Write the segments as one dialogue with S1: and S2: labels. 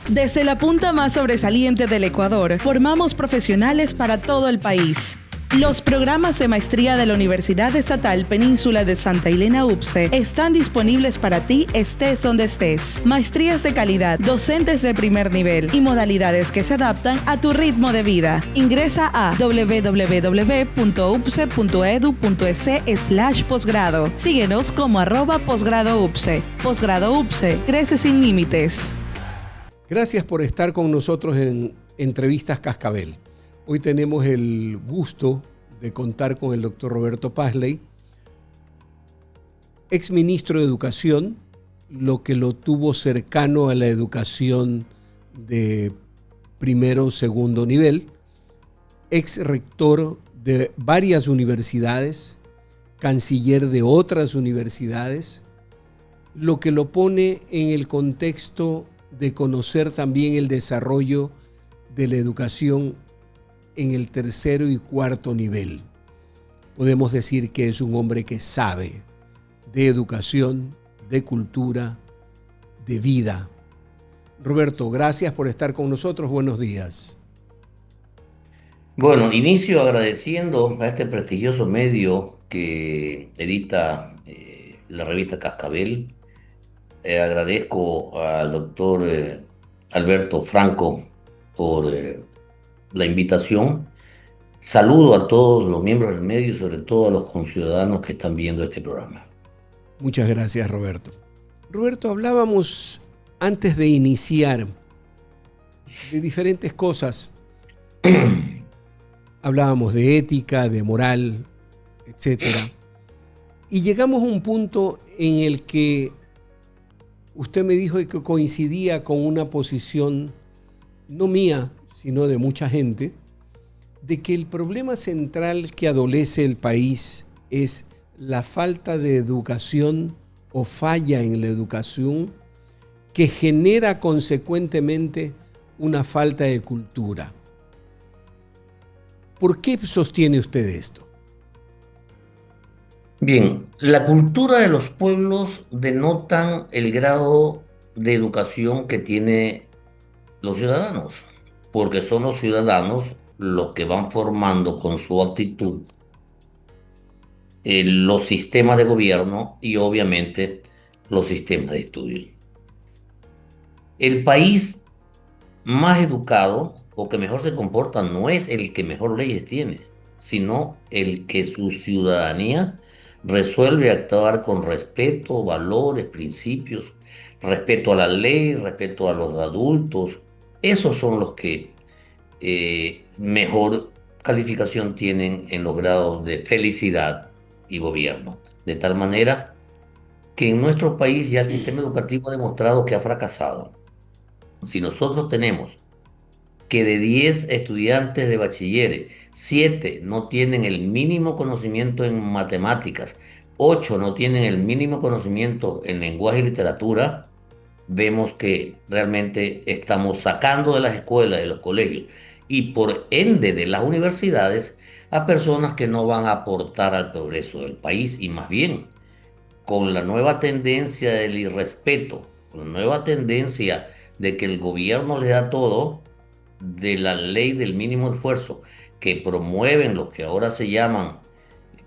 S1: Desde la punta más sobresaliente del Ecuador, formamos profesionales para todo el país. Los programas de maestría de la Universidad Estatal Península de Santa Elena UPCE están disponibles para ti estés donde estés. Maestrías de calidad, docentes de primer nivel y modalidades que se adaptan a tu ritmo de vida. Ingresa a www.upce.edu.es/posgrado. Síguenos como @posgradoupce. Posgrado UPCE, crece sin límites.
S2: Gracias por estar con nosotros en Entrevistas Cascabel. Hoy tenemos el gusto de contar con el doctor Roberto Pazley, exministro de Educación, lo que lo tuvo cercano a la educación de primero o segundo nivel, ex rector de varias universidades, canciller de otras universidades, lo que lo pone en el contexto de conocer también el desarrollo de la educación en el tercero y cuarto nivel. Podemos decir que es un hombre que sabe de educación, de cultura, de vida. Roberto, gracias por estar con nosotros. Buenos días.
S3: Bueno, inicio agradeciendo a este prestigioso medio que edita la revista Cascabel. Agradezco al doctor Alberto Franco por la invitación. Saludo a todos los miembros del medio y sobre todo a los conciudadanos que están viendo este programa.
S2: Muchas gracias, Roberto. Roberto, hablábamos antes de iniciar de diferentes cosas. Hablábamos de ética, de moral, etcétera. Y llegamos a un punto en el que usted me dijo que coincidía con una posición, no mía, sino de mucha gente, de que el problema central que adolece el país es la falta de educación o falla en la educación que genera consecuentemente una falta de cultura. ¿Por qué sostiene usted esto?
S3: Bien, la cultura de los pueblos denotan el grado de educación que tienen los ciudadanos, porque son los ciudadanos los que van formando con su actitud los sistemas de gobierno y obviamente los sistemas de estudio. El país más educado o que mejor se comporta no es el que mejor leyes tiene, sino el que su ciudadanía resuelve actuar con respeto, valores, principios, respeto a la ley, respeto a los adultos. Esos son los que mejor calificación tienen en los grados de felicidad y gobierno. De tal manera que en nuestro país ya el sistema educativo ha demostrado que ha fracasado. Si nosotros tenemos que de 10 estudiantes de bachilleres, 7 no tienen el mínimo conocimiento en matemáticas, 8 no tienen el mínimo conocimiento en lenguaje y literatura, vemos que realmente estamos sacando de las escuelas, de los colegios y por ende de las universidades a personas que no van a aportar al progreso del país y más bien con la nueva tendencia del irrespeto, con la nueva tendencia de que el gobierno le da todo, de la ley del mínimo esfuerzo que promueven los que ahora se llaman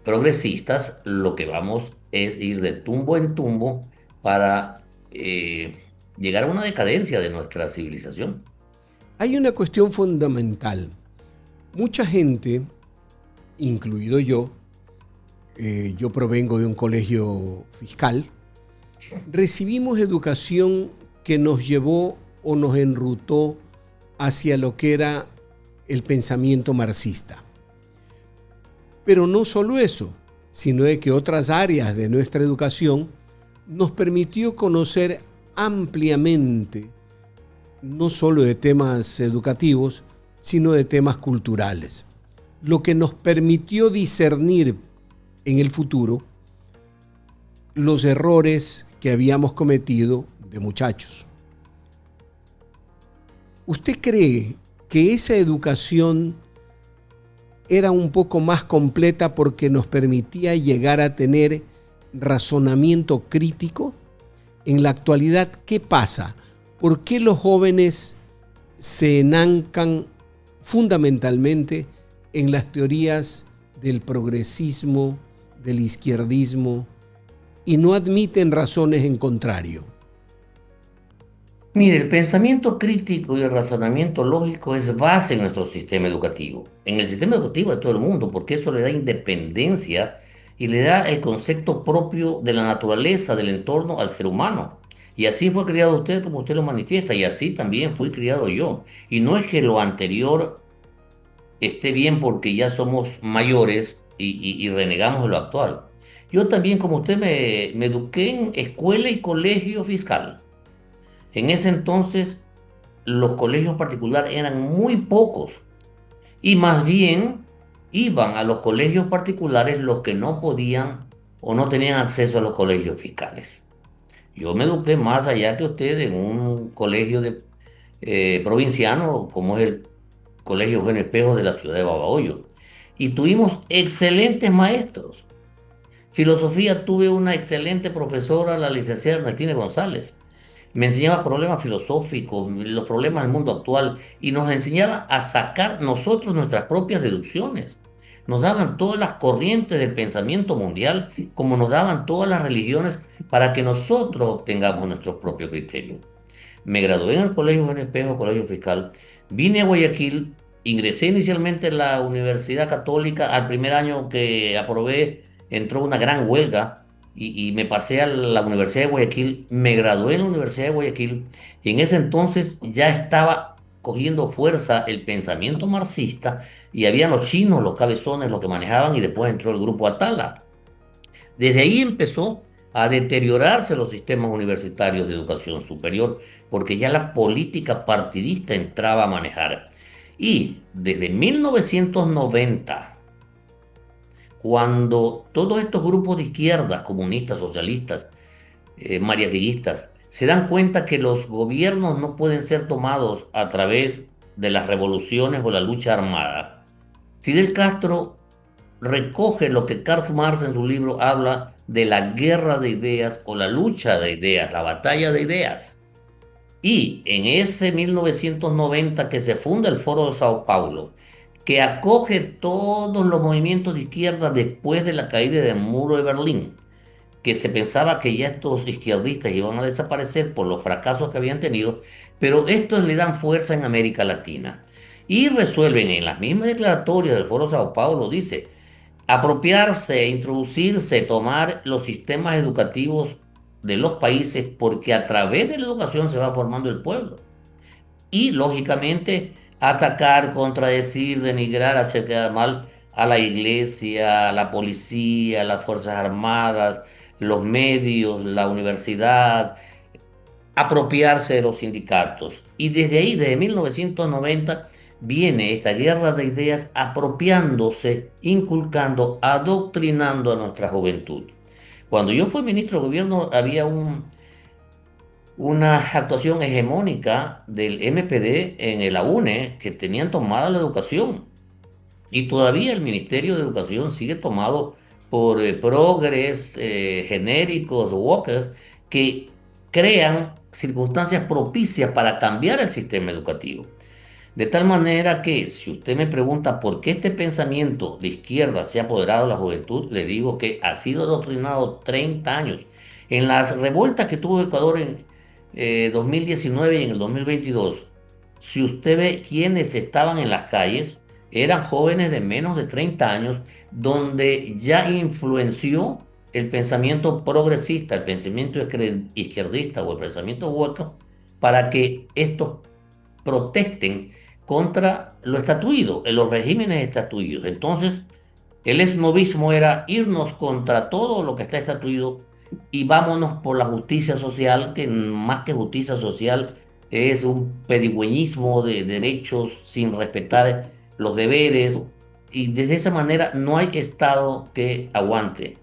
S3: progresistas, lo que vamos es ir de tumbo en tumbo para llegar a una decadencia de nuestra civilización.
S2: Hay una cuestión fundamental. Mucha gente, incluido yo provengo de un colegio fiscal, recibimos educación que nos llevó o nos enrutó hacia lo que era el pensamiento marxista. Pero no solo eso, sino de que otras áreas de nuestra educación nos permitió conocer ampliamente, no solo de temas educativos, sino de temas culturales, lo que nos permitió discernir en el futuro los errores que habíamos cometido de muchachos. ¿Usted cree que esa educación era un poco más completa porque nos permitía llegar a tener razonamiento crítico? En la actualidad, ¿qué pasa? ¿Por qué los jóvenes se enancan fundamentalmente en las teorías del progresismo, del izquierdismo, y no admiten razones en contrario?
S3: Mire, el pensamiento crítico y el razonamiento lógico es base en nuestro sistema educativo, en el sistema educativo de todo el mundo, porque eso le da independencia y le da el concepto propio de la naturaleza, del entorno al ser humano. Y así fue criado usted como usted lo manifiesta, y así también fui criado yo. Y no es que lo anterior esté bien porque ya somos mayores y renegamos de lo actual. Yo también, como usted, me eduqué en escuela y colegio fiscal. En ese entonces los colegios particulares eran muy pocos y más bien iban a los colegios particulares los que no podían o no tenían acceso a los colegios fiscales. Yo me eduqué más allá que usted en un colegio provinciano como es el Colegio Eugenio Espejo de la ciudad de Babahoyo. Y tuvimos excelentes maestros. Filosofía tuve una excelente profesora, la licenciada Ernestina González. Me enseñaba problemas filosóficos, los problemas del mundo actual, y nos enseñaba a sacar nosotros nuestras propias deducciones. Nos daban todas las corrientes del pensamiento mundial, como nos daban todas las religiones, para que nosotros obtengamos nuestro propio criterio. Me gradué en el Colegio Buen Espejo, Colegio Fiscal, vine a Guayaquil, ingresé inicialmente en la Universidad Católica. Al primer año que aprobé entró una gran huelga y me pasé a la Universidad de Guayaquil, me gradué en la Universidad de Guayaquil y en ese entonces ya estaba cogiendo fuerza el pensamiento marxista y habían los chinos, los cabezones, los que manejaban, y después entró el grupo Atala. Desde ahí empezó a deteriorarse los sistemas universitarios de educación superior, porque ya la política partidista entraba a manejar. Y desde 1990, cuando todos estos grupos de izquierdas, comunistas, socialistas, mariateguistas, se dan cuenta que los gobiernos no pueden ser tomados a través de las revoluciones o la lucha armada, Fidel Castro recoge lo que Karl Marx en su libro habla de la guerra de ideas o la lucha de ideas, la batalla de ideas. Y en ese 1990 que se funda el Foro de Sao Paulo, que acoge todos los movimientos de izquierda después de la caída del muro de Berlín, que se pensaba que ya estos izquierdistas iban a desaparecer por los fracasos que habían tenido, pero estos le dan fuerza en América Latina. Y resuelven en las mismas declaratorias del Foro Sao Paulo, dice, apropiarse, introducirse, tomar los sistemas educativos de los países, porque a través de la educación se va formando el pueblo. Y lógicamente atacar, contradecir, denigrar, hacer quedar mal a la iglesia, a la policía, a las Fuerzas Armadas, los medios, la universidad, apropiarse de los sindicatos. Y desde ahí, desde 1990, viene esta guerra de ideas apropiándose, inculcando, adoctrinando a nuestra juventud. Cuando yo fui ministro de gobierno había una actuación hegemónica del MPD en la UNE que tenían tomada la educación. Y todavía el Ministerio de Educación sigue tomado por progres genéricos, walkers, que crean circunstancias propicias para cambiar el sistema educativo. De tal manera que si usted me pregunta por qué este pensamiento de izquierda se ha apoderado de la juventud, le digo que ha sido adoctrinado 30 años. En las revueltas que tuvo Ecuador en 2019 y en el 2022, si usted ve quiénes estaban en las calles, eran jóvenes de menos de 30 años, donde ya influenció el pensamiento progresista, el pensamiento izquierdista o el pensamiento hueco, para que estos protesten contra lo estatuido, en los regímenes estatuidos. Entonces, el esnovismo era irnos contra todo lo que está estatuido y vámonos por la justicia social, que más que justicia social es un pedigüeñismo de derechos sin respetar los deberes, y desde esa manera no hay Estado que aguante.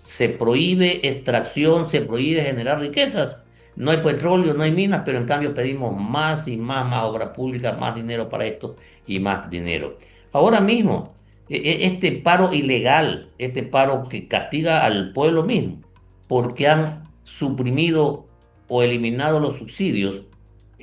S3: Se prohíbe extracción, se prohíbe generar riquezas. No hay petróleo, no hay minas, pero en cambio pedimos más y más obra pública, más dinero para esto y más dinero. Ahora mismo, este paro ilegal, este paro que castiga al pueblo mismo, porque han suprimido o eliminado los subsidios,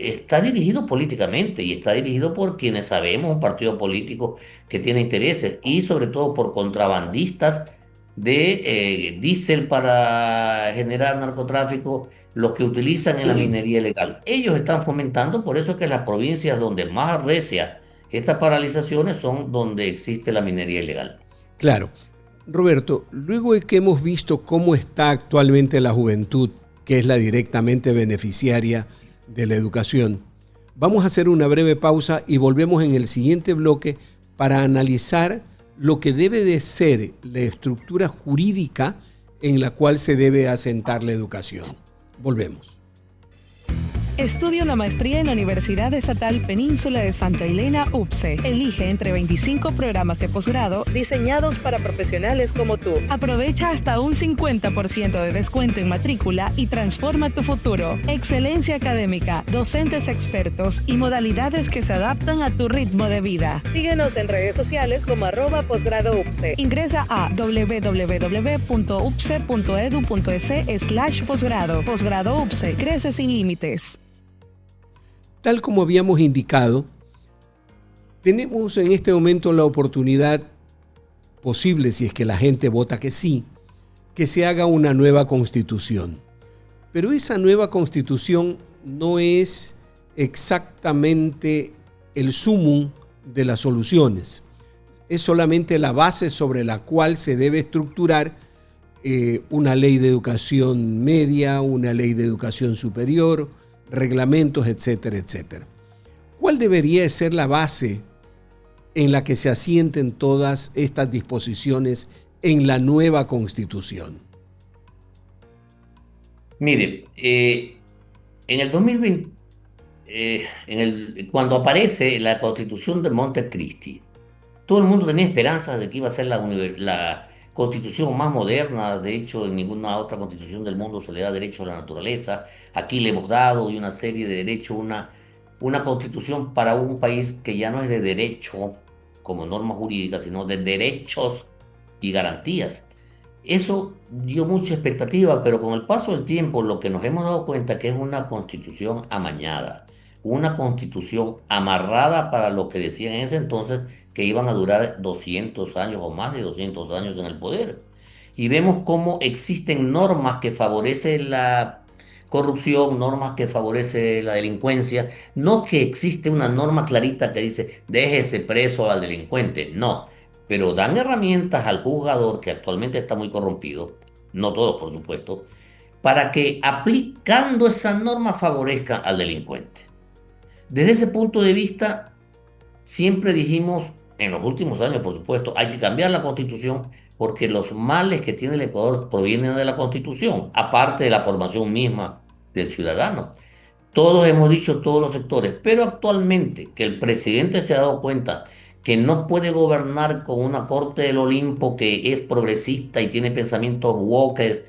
S3: está dirigido políticamente y está dirigido por quienes sabemos, un partido político que tiene intereses y sobre todo por contrabandistas de diésel para generar narcotráfico, los que utilizan en la minería ilegal. Ellos están fomentando, por eso es que las provincias donde más arrecia estas paralizaciones son donde existe la minería ilegal.
S2: Claro. Roberto, luego de que hemos visto cómo está actualmente la juventud, que es la directamente beneficiaria de la educación, vamos a hacer una breve pausa y volvemos en el siguiente bloque para analizar lo que debe de ser la estructura jurídica en la cual se debe asentar la educación. Volvemos.
S1: Estudia una maestría en la Universidad Estatal Península de Santa Elena, UPCE. Elige entre 25 programas de posgrado diseñados para profesionales como tú. Aprovecha hasta un 50% de descuento en matrícula y transforma tu futuro. Excelencia académica, docentes expertos y modalidades que se adaptan a tu ritmo de vida. Síguenos en redes sociales como @posgradoupce. Ingresa a www.upce.edu.es/posgrado. Posgrado UPCE, crece sin límites.
S2: Tal como habíamos indicado, tenemos en este momento la oportunidad posible, si es que la gente vota que sí, que se haga una nueva constitución. Pero esa nueva constitución no es exactamente el sumum de las soluciones. Es solamente la base sobre la cual se debe estructurar una ley de educación media, una ley de educación superior, reglamentos, etcétera, etcétera. ¿Cuál debería ser la base en la que se asienten todas estas disposiciones en la nueva Constitución?
S3: Mire, en el 2020, cuando aparece la Constitución de Montecristi, todo el mundo tenía esperanzas de que iba a ser la constitución más moderna. De hecho, en ninguna otra constitución del mundo se le da derecho a la naturaleza. Aquí le hemos dado y una serie de derechos, una constitución para un país que ya no es de derecho como norma jurídica, sino de derechos y garantías. Eso dio mucha expectativa, pero con el paso del tiempo lo que nos hemos dado cuenta que es una constitución amañada, una constitución amarrada para lo que decían en ese entonces que iban a durar 200 años o más de 200 años en el poder. Y vemos cómo existen normas que favorecen la corrupción, normas que favorecen la delincuencia. No que existe una norma clarita que dice déjese preso al delincuente, no, pero dan herramientas al juzgador, que actualmente está muy corrompido, no todos por supuesto, para que aplicando esa norma favorezca al delincuente. Desde ese punto de vista, siempre dijimos, en los últimos años por supuesto, hay que cambiar la Constitución porque los males que tiene el Ecuador provienen de la Constitución, aparte de la formación misma del ciudadano. Todos hemos dicho, todos los sectores, pero actualmente que el presidente se ha dado cuenta que no puede gobernar con una corte del Olimpo que es progresista y tiene pensamientos woke,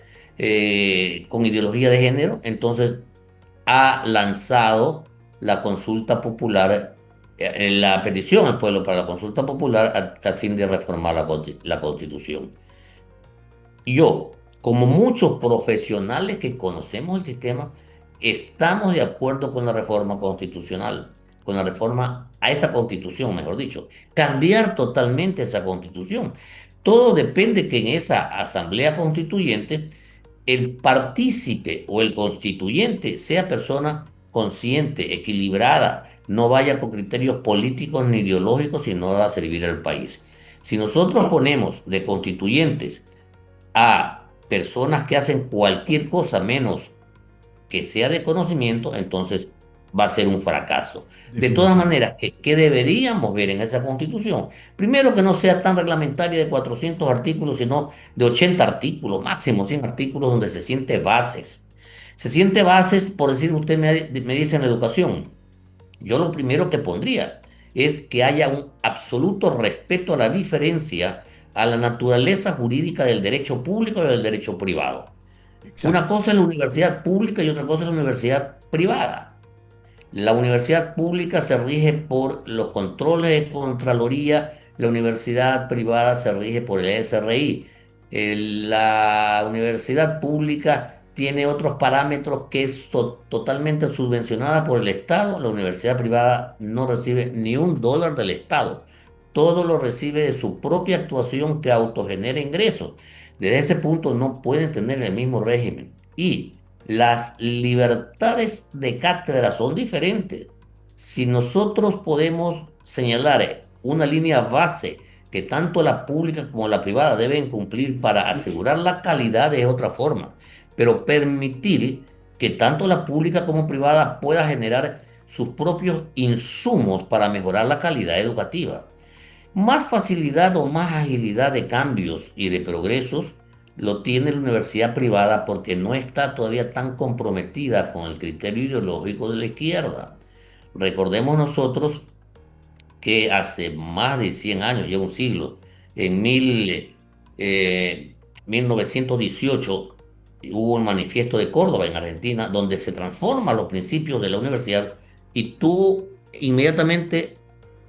S3: con ideología de género, entonces ha lanzado la consulta popular, la petición al pueblo para la consulta popular a fin de reformar la Constitución. Yo, como muchos profesionales que conocemos el sistema, estamos de acuerdo con la reforma constitucional, con la reforma a esa constitución, mejor dicho, cambiar totalmente esa constitución. Todo depende que en esa asamblea constituyente el partícipe o el constituyente sea persona consciente, equilibrada, no vaya con criterios políticos ni ideológicos, sino a servir al país. Si nosotros ponemos de constituyentes a personas que hacen cualquier cosa menos que sea de conocimiento, entonces va a ser un fracaso. De todas maneras, ¿qué deberíamos ver en esa Constitución? Primero, que no sea tan reglamentaria de 400 artículos, sino de 80 artículos, máximo 100 artículos, donde se siente bases. Se siente bases, por decir, usted me dice en educación. Yo lo primero que pondría es que haya un absoluto respeto a la diferencia, a la naturaleza jurídica del derecho público y del derecho privado. Exacto. Una cosa es la universidad pública y otra cosa es la universidad privada. La universidad pública se rige por los controles de Contraloría, la universidad privada se rige por el SRI. La universidad pública tiene otros parámetros que es totalmente subvencionada por el Estado. La universidad privada no recibe ni $1 del Estado. Todo lo recibe de su propia actuación que autogenera ingresos. Desde ese punto no pueden tener el mismo régimen. Y las libertades de cátedra son diferentes. Si nosotros podemos señalar una línea base que tanto la pública como la privada deben cumplir para asegurar la calidad es otra forma, pero permitir que tanto la pública como privada pueda generar sus propios insumos para mejorar la calidad educativa. Más facilidad o más agilidad de cambios y de progresos lo tiene la universidad privada porque no está todavía tan comprometida con el criterio ideológico de la izquierda. Recordemos nosotros que hace más de 100 años, ya un siglo, en 1918, hubo un manifiesto de Córdoba en Argentina donde se transforman los principios de la universidad y tuvo inmediatamente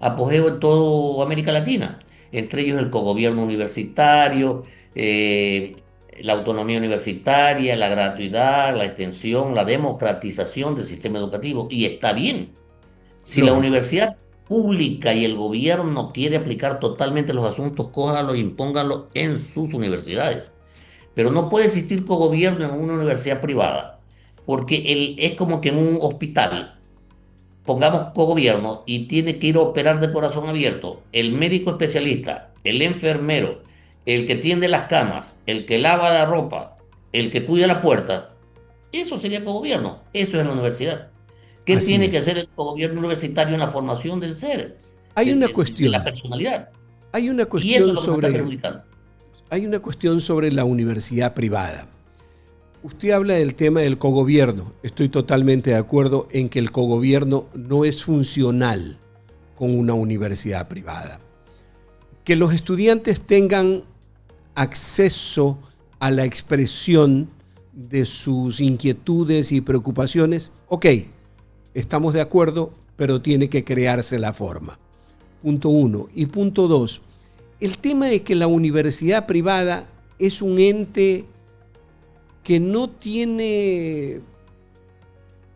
S3: apogeo en toda América Latina, entre ellos el cogobierno universitario, la autonomía universitaria, la gratuidad, la extensión, la democratización del sistema educativo, y está bien. Si la
S2: Lógico.
S3: universidad pública y el gobierno quiere aplicar totalmente los asuntos, cójanlo e impónganlo en sus universidades. Pero no puede existir cogobierno en una universidad privada, porque es como que en un hospital pongamos cogobierno y tiene que ir a operar de corazón abierto el médico especialista, el enfermero, el que tiende las camas, el que lava la ropa, el que cuida la puerta. Eso sería cogobierno, eso es la universidad. ¿Qué
S2: Así
S3: tiene que
S2: es.
S3: hacer el gobierno universitario en la formación del ser,
S2: Hay una
S3: de la
S2: cuestión,
S3: personalidad?
S2: hay una
S3: Y eso es
S2: cuestión
S3: lo que nos está
S2: sobre,
S3: perjudicando.
S2: hay una cuestión sobre la universidad privada. Usted habla del tema del cogobierno. Estoy totalmente de acuerdo en que el cogobierno no es funcional con una universidad privada. Que los estudiantes tengan acceso a la expresión de sus inquietudes y preocupaciones, ok, estamos de acuerdo, pero tiene que crearse la forma. Punto uno. Y punto dos, el tema de que la universidad privada es un ente que no tiene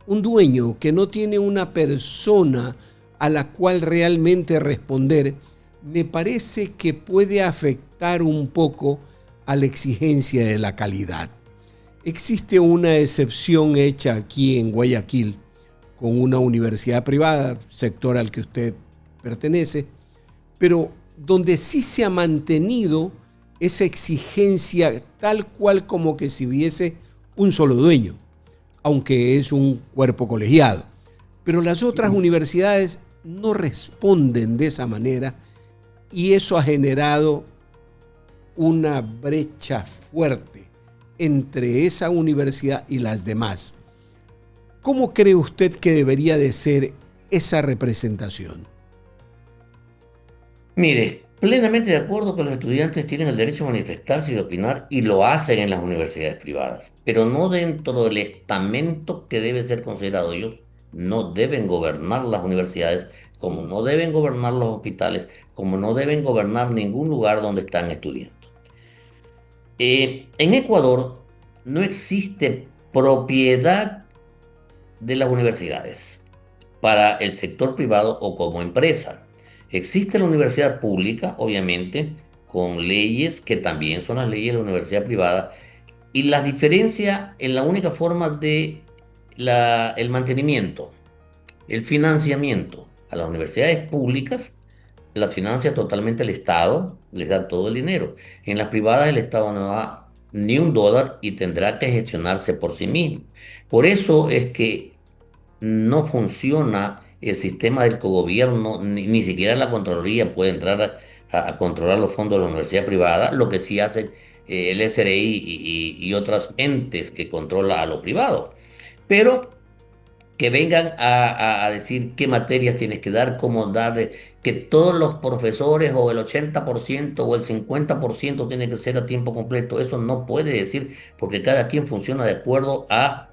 S2: un dueño, que no tiene una persona a la cual realmente responder, me parece que puede afectar un poco a la exigencia de la calidad. Existe una excepción hecha aquí en Guayaquil con una universidad privada, sector al que usted pertenece, pero donde sí se ha mantenido esa exigencia tal cual como que si hubiese un solo dueño, aunque es un cuerpo colegiado. Pero las otras universidades no responden de esa manera y eso ha generado una brecha fuerte entre esa universidad y las demás. ¿Cómo cree usted que debería de ser esa representación?
S3: Mire, plenamente de acuerdo que los estudiantes tienen el derecho a manifestarse y de opinar y lo hacen en las universidades privadas, pero no dentro del estamento que debe ser considerado. Ellos no deben gobernar las universidades, como no deben gobernar los hospitales, como no deben gobernar ningún lugar donde están estudiando. En Ecuador no existe propiedad de las universidades para el sector privado o como empresa. Existe la universidad pública, obviamente, con leyes que también son las leyes de la universidad privada, y la diferencia en la única forma de el mantenimiento, el financiamiento a las universidades públicas, las financia totalmente el Estado, les da todo el dinero. En las privadas el Estado no da ni $1 y tendrá que gestionarse por sí mismo. Por eso es que no funciona el sistema del cogobierno, ni siquiera la Contraloría puede entrar a controlar los fondos de la universidad privada, lo que sí hace el SRI y otros entes que controla a lo privado. Pero que vengan a decir qué materias tienes que dar, cómo dar, que todos los profesores o el 80% o el 50% tiene que ser a tiempo completo. Eso no puede decir porque cada quien funciona de acuerdo a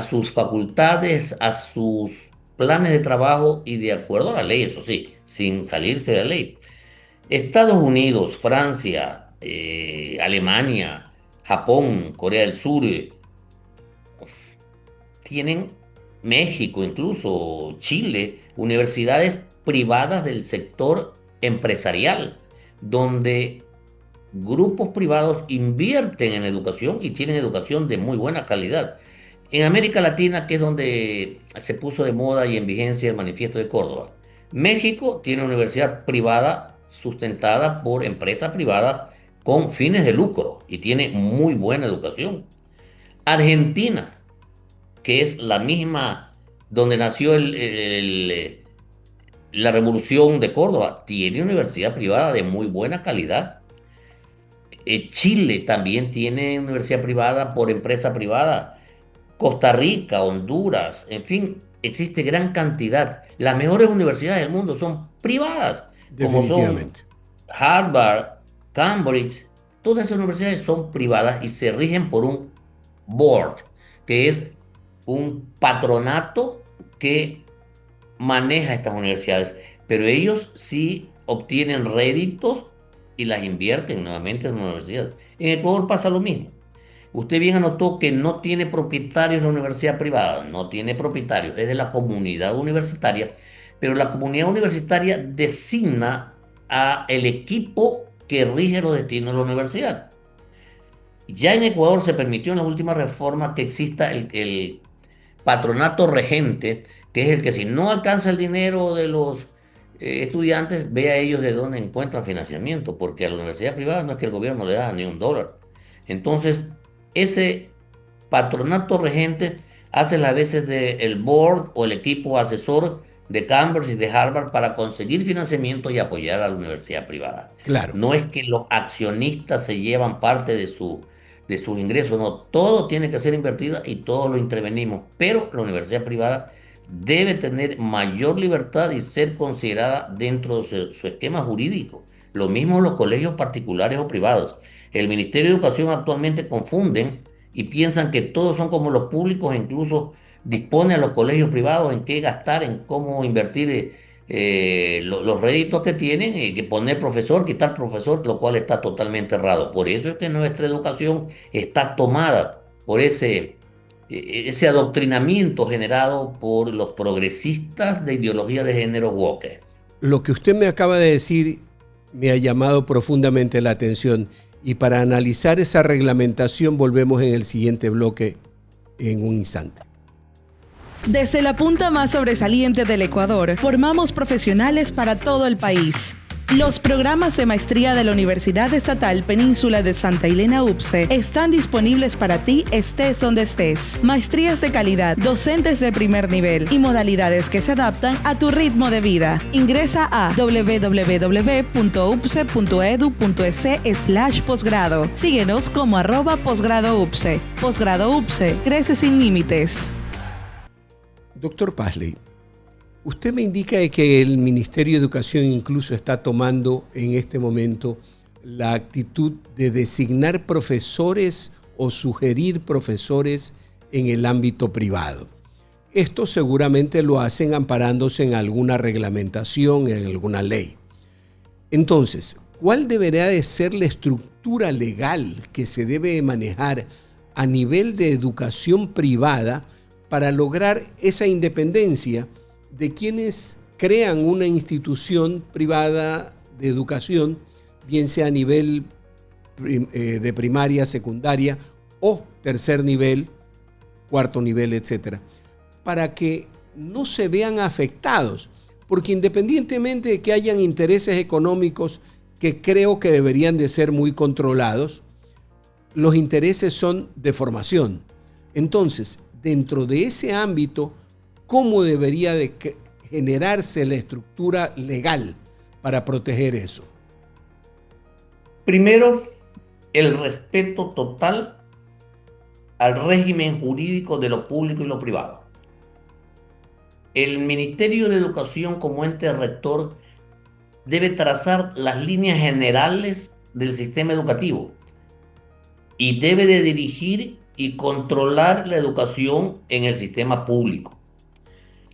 S3: sus facultades, a sus planes de trabajo y de acuerdo a la ley, eso sí, sin salirse de la ley. Estados Unidos, Francia, Alemania, Japón, Corea del Sur, tienen México, incluso Chile, universidades privadas del sector empresarial, donde grupos privados invierten en educación y tienen educación de muy buena calidad. En América Latina, que es donde se puso de moda y en vigencia el Manifiesto de Córdoba, México tiene una universidad privada sustentada por empresa privada con fines de lucro y tiene muy buena educación. Argentina, que es la misma donde nació la Revolución de Córdoba, tiene universidad privada de muy buena calidad. Chile también tiene universidad privada por empresa privada. Costa Rica, Honduras, en fin, existe gran cantidad. Las mejores universidades del mundo son privadas, como son
S2: Definitivamente.
S3: Harvard, Cambridge. Todas esas universidades son privadas y se rigen por un board, que es un patronato que maneja estas universidades, pero ellos sí obtienen réditos y las invierten nuevamente en la universidad. En Ecuador pasa lo mismo. Usted bien anotó que no tiene propietarios la universidad privada, no tiene propietarios, es de la comunidad universitaria, pero la comunidad universitaria designa a el equipo que rige los destinos de la universidad. Ya en Ecuador se permitió en las últimas reformas que exista el patronato regente, que es el que si no alcanza el dinero de los estudiantes, ve a ellos de dónde encuentran financiamiento, porque a la universidad privada no es que el gobierno le da ni un dólar. Entonces, ese patronato regente hace las veces del board o el equipo asesor de Cambridge y de Harvard para conseguir financiamiento y apoyar a la universidad privada.
S2: Claro.
S3: No es que los accionistas se llevan parte de sus ingresos, no, todo tiene que ser invertido y todo lo intervenimos, pero la universidad privada debe tener mayor libertad y ser considerada dentro de su esquema jurídico. Lo mismo los colegios particulares o privados. El Ministerio de Educación actualmente confunden y piensan que todos son como los públicos e incluso dispone a los colegios privados en qué gastar, en cómo invertir los réditos que tienen, que poner profesor, quitar profesor, lo cual está totalmente errado. Por eso es que nuestra educación está tomada por ese adoctrinamiento generado por los progresistas de ideología de género woke.
S2: Lo que usted me acaba de decir me ha llamado profundamente la atención y para analizar esa reglamentación volvemos en el siguiente bloque en un instante.
S1: Desde la punta más sobresaliente del Ecuador, formamos profesionales para todo el país. Los programas de maestría de la Universidad Estatal Península de Santa Elena UPCE están disponibles para ti estés donde estés. Maestrías de calidad, docentes de primer nivel y modalidades que se adaptan a tu ritmo de vida. Ingresa a www.upce.edu.es/posgrado. Síguenos como @posgradoupce. Posgrado UPCE, crece sin límites.
S2: Doctor Pazley, usted me indica que el Ministerio de Educación incluso está tomando en este momento la actitud de designar profesores o sugerir profesores en el ámbito privado. Esto seguramente lo hacen amparándose en alguna reglamentación, en alguna ley. Entonces, ¿cuál debería de ser la estructura legal que se debe manejar a nivel de educación privada para lograr esa independencia de quienes crean una institución privada de educación, bien sea a nivel de primaria, secundaria o tercer nivel, cuarto nivel, etcétera, para que no se vean afectados? Porque independientemente de que hayan intereses económicos que creo que deberían de ser muy controlados, los intereses son de formación. Entonces, dentro de ese ámbito, ¿cómo debería de generarse la estructura legal para proteger eso?
S3: Primero, el respeto total al régimen jurídico de lo público y lo privado. El Ministerio de Educación como ente rector debe trazar las líneas generales del sistema educativo y debe de dirigir y controlar la educación en el sistema público.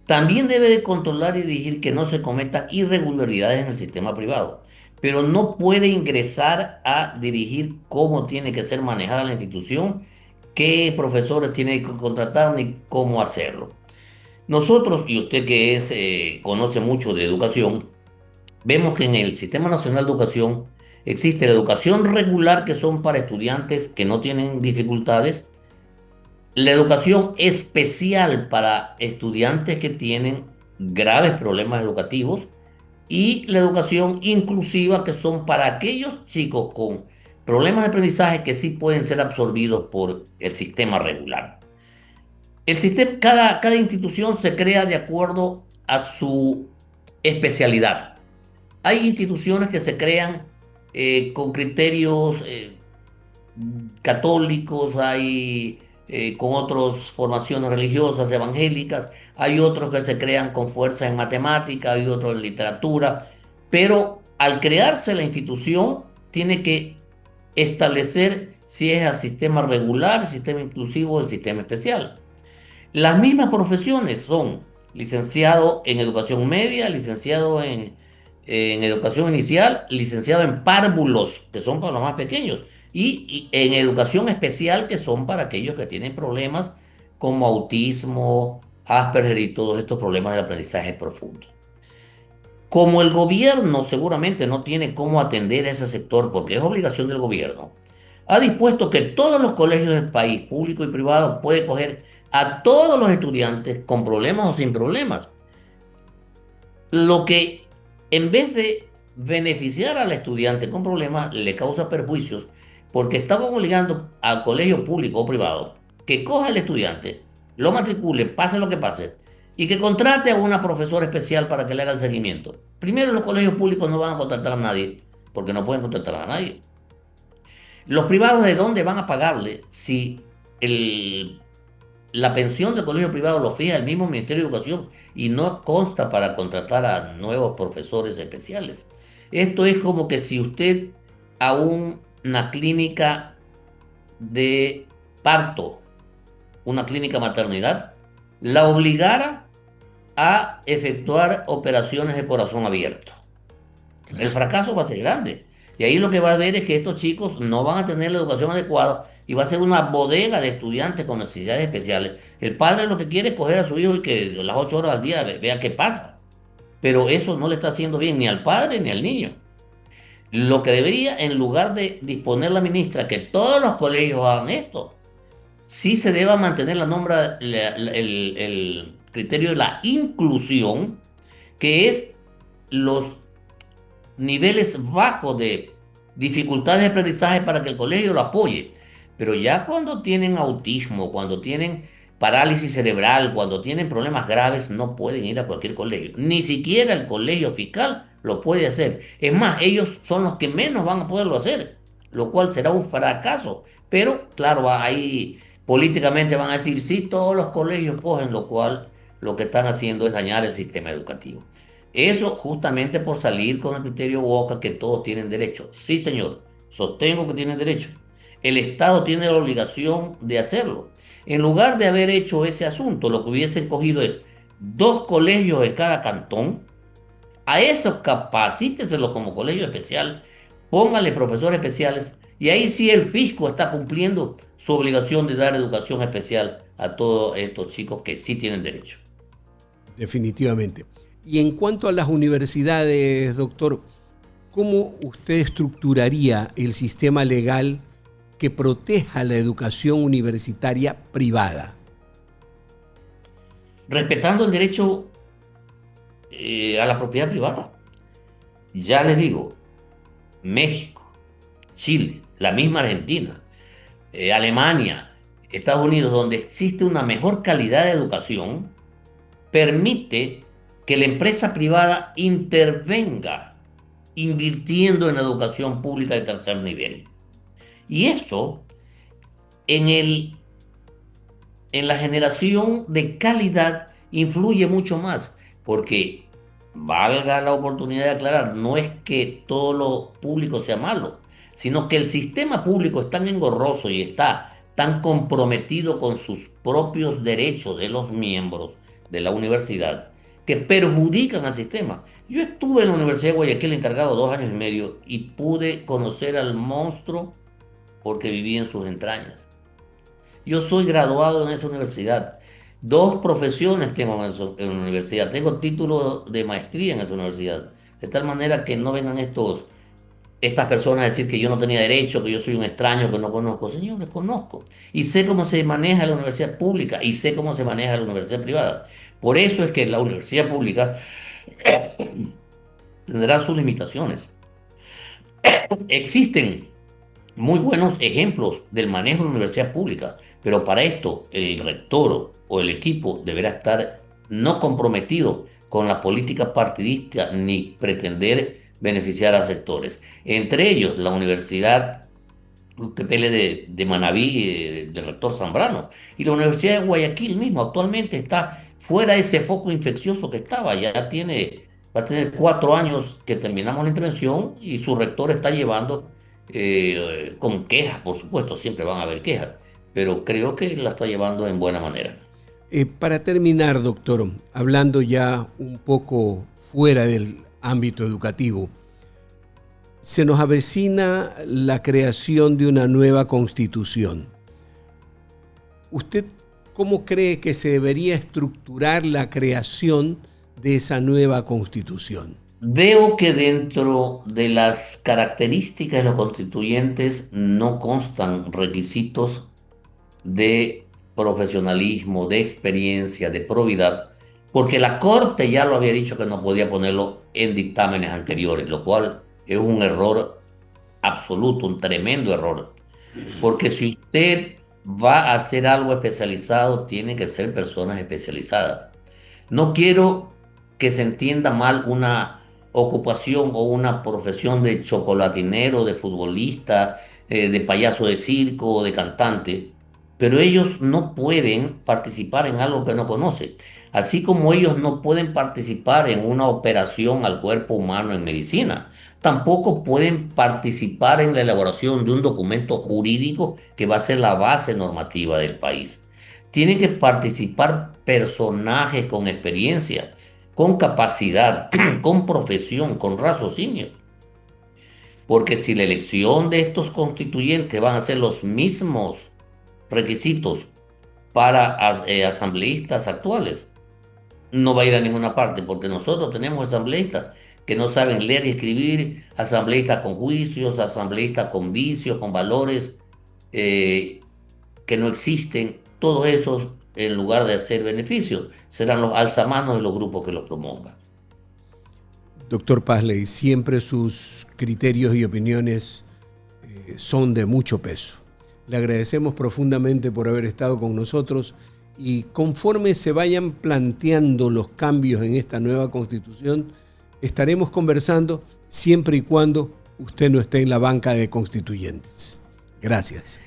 S3: También debe de controlar y dirigir que no se cometan irregularidades en el sistema privado, pero no puede ingresar a dirigir cómo tiene que ser manejada la institución qué profesores tiene que contratar ni cómo hacerlo. Nosotros, y usted que conoce mucho de educación, vemos que en el Sistema Nacional de Educación existe la educación regular, que son para estudiantes que no tienen dificultades, la educación especial para estudiantes que tienen graves problemas educativos, y la educación inclusiva, que son para aquellos chicos con problemas de aprendizaje que sí pueden ser absorbidos por el sistema regular. El sistema, cada institución se crea de acuerdo a su especialidad. Hay instituciones que se crean con criterios católicos, hay con otras formaciones religiosas evangélicas, hay otros que se crean con fuerza en matemática, hay otros en literatura, pero al crearse la institución tiene que establecer si es el sistema regular, el sistema inclusivo o el sistema especial. Las mismas profesiones son licenciado en educación media, licenciado en educación inicial, licenciado en párvulos, que son para los más pequeños, y en educación especial, que son para aquellos que tienen problemas como autismo, Asperger y todos estos problemas de aprendizaje profundo. Como el gobierno seguramente no tiene cómo atender a ese sector, porque es obligación del gobierno, ha dispuesto que todos los colegios del país, público y privado, pueden coger a todos los estudiantes con problemas o sin problemas. Lo que, en vez de beneficiar al estudiante con problemas, le causa perjuicios, porque estamos obligando al colegio público o privado que coja al estudiante, lo matricule, pase lo que pase, y que contrate a una profesora especial para que le haga el seguimiento. Primero, los colegios públicos no van a contratar a nadie, porque no pueden contratar a nadie. Los privados, ¿de dónde van a pagarle si la pensión del colegio privado lo fija el mismo Ministerio de Educación y no consta para contratar a nuevos profesores especiales? Esto es como que si usted a una clínica de parto, una clínica maternidad, la obligara a efectuar operaciones de corazón abierto. El fracaso va a ser grande. Y ahí lo que va a ver es que estos chicos no van a tener la educación adecuada y va a ser una bodega de estudiantes con necesidades especiales. El padre lo que quiere es coger a su hijo y que las 8 horas al día vea qué pasa. Pero eso no le está haciendo bien ni al padre ni al niño. Lo que debería, en lugar de disponer la ministra que todos los colegios hagan esto, sí se deba mantener el criterio de la inclusión, que es los niveles bajos de dificultades de aprendizaje para que el colegio lo apoye. Pero ya cuando tienen autismo, cuando tienen parálisis cerebral, cuando tienen problemas graves, no pueden ir a cualquier colegio. Ni siquiera el colegio fiscal lo puede hacer. Es más, ellos son los que menos van a poderlo hacer, lo cual será un fracaso. Pero claro, ahí políticamente van a decir, sí, todos los colegios cogen, lo cual lo que están haciendo es dañar el sistema educativo. Eso justamente por salir con el criterio Boca que todos tienen derecho. Sí, señor, sostengo que tienen derecho. El Estado tiene la obligación de hacerlo. En lugar de haber hecho ese asunto, lo que hubiesen cogido es 2 colegios en cada cantón. A esos capacíteselos como colegio especial, póngale profesores especiales y ahí sí el fisco está cumpliendo su obligación de dar educación especial a todos estos chicos que sí tienen derecho.
S2: Definitivamente. Y en cuanto a las universidades, doctor, ¿cómo usted estructuraría el sistema legal que proteja la educación universitaria privada?
S3: Respetando el derecho a la propiedad privada. Ya les digo, México, Chile, la misma Argentina, Alemania, Estados Unidos, donde existe una mejor calidad de educación, permite que la empresa privada intervenga invirtiendo en educación pública de tercer nivel. Y eso en la generación de calidad influye mucho más, porque valga la oportunidad de aclarar, no es que todo lo público sea malo, sino que el sistema público es tan engorroso y está tan comprometido con sus propios derechos de los miembros de la universidad que perjudican al sistema. Yo estuve en la Universidad de Guayaquil encargado 2 años y medio y pude conocer al monstruo porque viví en sus entrañas. Yo soy graduado en esa universidad. 2 profesiones tengo en la universidad. Tengo título de maestría en esa universidad. De tal manera que no vengan estas personas a decir que yo no tenía derecho, que yo soy un extraño, que no conozco. Señores, conozco. Y sé cómo se maneja la universidad pública y sé cómo se maneja la universidad privada. Por eso es que la universidad pública tendrá sus limitaciones. Existen muy buenos ejemplos del manejo de la universidad pública, pero para esto el rector o el equipo deberá estar no comprometido con la política partidista ni pretender beneficiar a sectores. Entre ellos, la Universidad UTPL de Manabí, del rector Zambrano, y la Universidad de Guayaquil mismo actualmente está fuera de ese foco infeccioso que estaba, va a tener 4 años que terminamos la intervención y su rector está llevando con quejas, por supuesto, siempre van a haber quejas, pero creo que la está llevando en buena manera.
S2: Para terminar, doctor, hablando ya un poco fuera del ámbito educativo, se nos avecina la creación de una nueva constitución. ¿Usted cómo cree que se debería estructurar la creación de esa nueva constitución?
S3: Veo que dentro de las características de los constituyentes no constan requisitos de profesionalismo, de experiencia, de probidad, porque la Corte ya lo había dicho que no podía ponerlo en dictámenes anteriores, lo cual es un error absoluto, un tremendo error, porque si usted va a hacer algo especializado, tiene que ser personas especializadas. No quiero que se entienda mal una ocupación o una profesión de chocolatinero, de futbolista, de payaso de circo o de cantante, pero ellos no pueden participar en algo que no conocen. Así como ellos no pueden participar en una operación al cuerpo humano en medicina, tampoco pueden participar en la elaboración de un documento jurídico que va a ser la base normativa del país. Tienen que participar personajes con experiencia, con capacidad, con profesión, con raciocinio. Porque si la elección de estos constituyentes van a ser los mismos requisitos para asambleístas actuales, no va a ir a ninguna parte, porque nosotros tenemos asambleístas que no saben leer y escribir, asambleístas con juicios, asambleístas con vicios, con valores que no existen. Todos esos, en lugar de hacer beneficios, serán los alzamanos de los grupos que los promuevan.
S2: Doctor Pazley, siempre sus criterios y opiniones son de mucho peso. Le agradecemos profundamente por haber estado con nosotros y conforme se vayan planteando los cambios en esta nueva constitución, estaremos conversando siempre y cuando usted no esté en la banca de constituyentes. Gracias.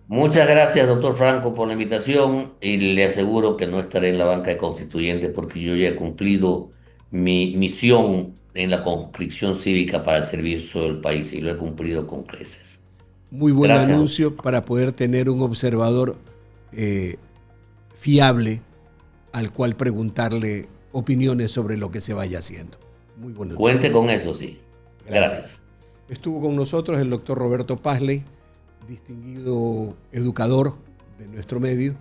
S3: Muchas gracias, doctor Franco, por la invitación y le aseguro que no estaré en la banca de constituyentes porque yo ya he cumplido mi misión en la conscripción cívica para el servicio del país y lo he cumplido con creces.
S2: Muy buen
S3: Gracias.
S2: Anuncio para poder tener un observador fiable al cual preguntarle opiniones sobre lo que se vaya haciendo. Muy buenos días.
S3: Cuente con eso, sí. Gracias.
S2: Estuvo con nosotros el doctor Roberto Pazley, distinguido educador de nuestro medio,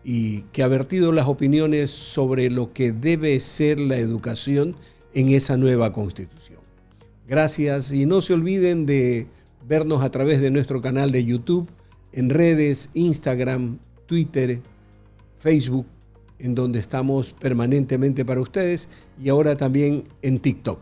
S2: y que ha vertido las opiniones sobre lo que debe ser la educación en esa nueva constitución. Gracias y no se olviden de vernos a través de nuestro canal de YouTube, en redes, Instagram, Twitter, Facebook, en donde estamos permanentemente para ustedes, y ahora también en TikTok.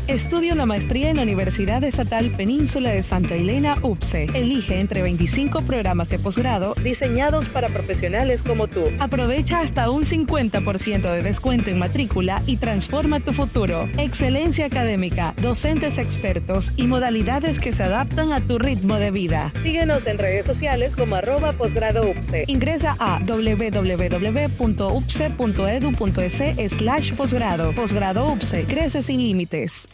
S1: Estudia una maestría en la Universidad Estatal Península de Santa Elena, UPCE. Elige entre 25 programas de posgrado diseñados para profesionales como tú. Aprovecha hasta un 50% de descuento en matrícula y transforma tu futuro. Excelencia académica, docentes expertos y modalidades que se adaptan a tu ritmo de vida. Síguenos en redes sociales como @posgradoupce. Ingresa a www.upce.edu.es/posgrado. Posgrado UPCE, crece sin límites.